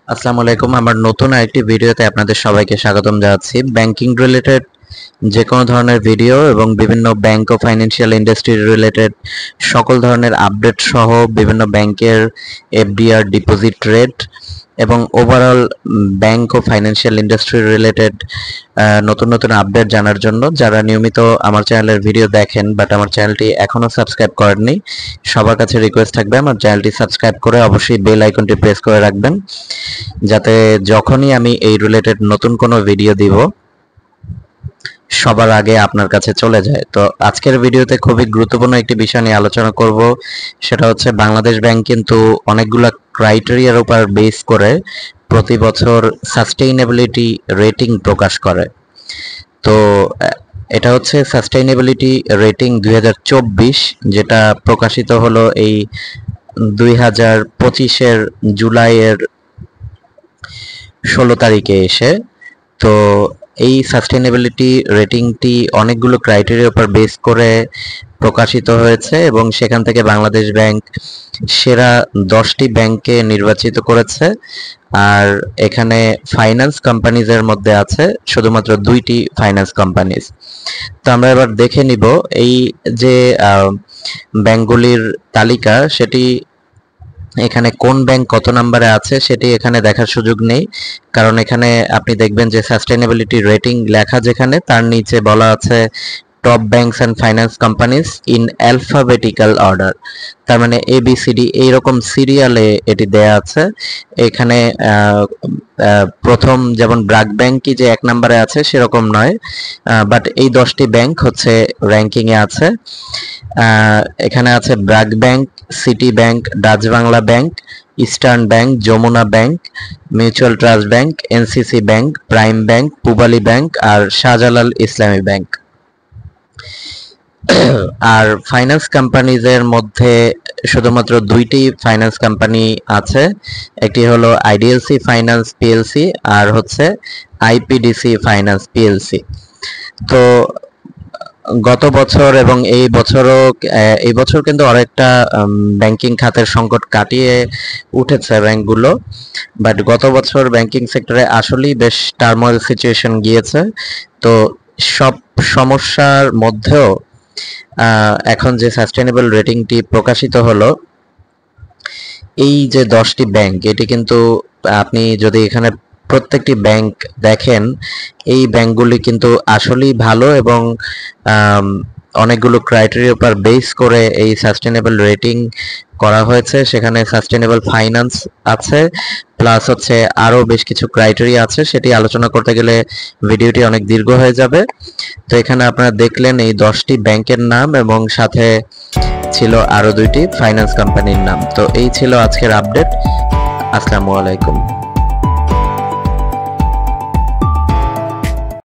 আসসালামু আলাইকুম। আমার নতুন আরেকটি ভিডিওতে আপনাদের সবাইকে স্বাগতম জানাচ্ছি। ব্যাংকিং রিলেটেড যে কোনো ধরনের ভিডিও এবং বিভিন্ন ব্যাংক ও ফাইন্যান্সিয়াল ইন্ডাস্ট্রি রিলেটেড সকল ধরনের আপডেট সহ বিভিন্ন ব্যাংকের এফডিআর ডিপোজিট রেট এবং ওভারঅল ব্যাংক ও ফাইন্যান্সিয়াল ইন্ডাস্ট্রি রিলেটেড নতুন নতুন আপডেট জানার জন্য যারা নিয়মিত আমার চ্যানেলের ভিডিও দেখেন বাট আমার চ্যানেলটি এখনও সাবস্ক্রাইব করেননি, সবার কাছে রিকোয়েস্ট থাকবে আমার চ্যানেলটি সাবস্ক্রাইব করে অবশ্যই বেল আইকনটি প্রেস করে রাখবেন, যাতে যখনই আমি এই রিলেটেড নতুন কোনো ভিডিও দিব সবার আগে আপনার কাছে চলে যায়। তো আজকের ভিডিওতে খুবই গুরুত্বপূর্ণ একটি বিষয় নিয়ে আলোচনা করব, সেটা হচ্ছে বাংলাদেশ ব্যাংক কিন্তু অনেকগুলো ক্রাইটেরিয়ার উপর বেস করে প্রতি বছর সাস্টেইনেবিলিটি রেটিং প্রকাশ করে। তো এটা হচ্ছে সাস্টেইনেবিলিটি রেটিং 2024, যেটা প্রকাশিত হলো এই 2025-এর জুলাইয়ের 16 তারিখে এসে। তো এই সাস্টেনেবিলিটি রেটিংটি অনেকগুলো ক্রাইটেরিয়ার উপর বেস করে প্রকাশিত হয়েছে এবং সেখান থেকে বাংলাদেশ ব্যাংক সেরা 10টি ব্যাংককে নির্বাচিত করেছে। আর এখানে ফাইন্যান্স কোম্পানিজের মধ্যে আছে শুধুমাত্র 2টি ফাইন্যান্স কোম্পানিজ। তো আমরা এবার দেখে নিব এই যে ব্যাংকগুলির তালিকা, সেটি এখানে কোন ব্যাংক কত নম্বরে আছে সেটি এখানে দেখার সুযোগ নেই, কারণ এখানে আপনি দেখবেন যে সাস্টেনেবিলিটি রেটিং লেখা যেখানে তার নিচে বলা আছে top banks and finance companies in alphabetical order. তার মানে ABCD এইরকম সিরিয়ালে এটি দেয়া আছে। এখানে প্রথম যেমন ব্র্যাক ব্যাংকই যে 1 নম্বরে আছে সেরকম নয়, বাট এই 10টি ব্যাংক হচ্ছে র্যাঙ্কিংয়ে আছে। এখানে আছে BRAC bank, City bank, Dutch Bangla bank, Eastern bank, Jamuna bank, Mutual Trust bank, NCC bank, Prime bank, Pubali bank আর শাহজালাল ইসলামী ব্যাংক। আর ফাইন্যান্স কোম্পানিজের মধ্যে শুধুমাত্র 2টি ফাইন্যান্স কোম্পানি আছে, একটি হলো IDLC ফাইন্যান্স PLC আর হচ্ছে IPDC ফাইন্যান্স PLC। তো গত বছর এবং এই বছর কিন্তু অনেকটা ব্যাংকিং খাতের সংকট কাটিয়ে উঠেছে ব্যাংকগুলো, বাট গত বছর ব্যাংকিং সেক্টরে আসলেই বেশ টার্মোয়েল সিচুয়েশন গিয়েছে। তো সব সমস্যার মধ্যেও এখন যে সাস্টেনেবল রেটিংটি প্রকাশিত হলো, এই যে 10টি ব্যাংক, এটি কিন্তু আপনি যদি এখানে প্রত্যেকটি ব্যাংক দেখেন, এই ব্যাংকগুলি কিন্তু আসলেই ভালো এবং অনেকগুলো ক্রাইটেরিয়ার উপর বেস করে এই সাস্টেনেবল রেটিং করা হয়েছে। সেখানে সাস্টেনেবল ফাইন্যান্স আছে, প্লাস হচ্ছে আরও বেশ কিছু ক্রাইটেরিয়া আছে, সেটি আলোচনা করতে গেলে ভিডিওটি অনেক দীর্ঘ হয়ে যাবে। তো এখানে আপনারা দেখলেন এই 10টি ব্যাংকের নাম এবং সাথে ছিল আরও 2টি ফাইন্যান্স কোম্পানির নাম। তো এই ছিল আজকের আপডেট। আসসালামু আলাইকুম।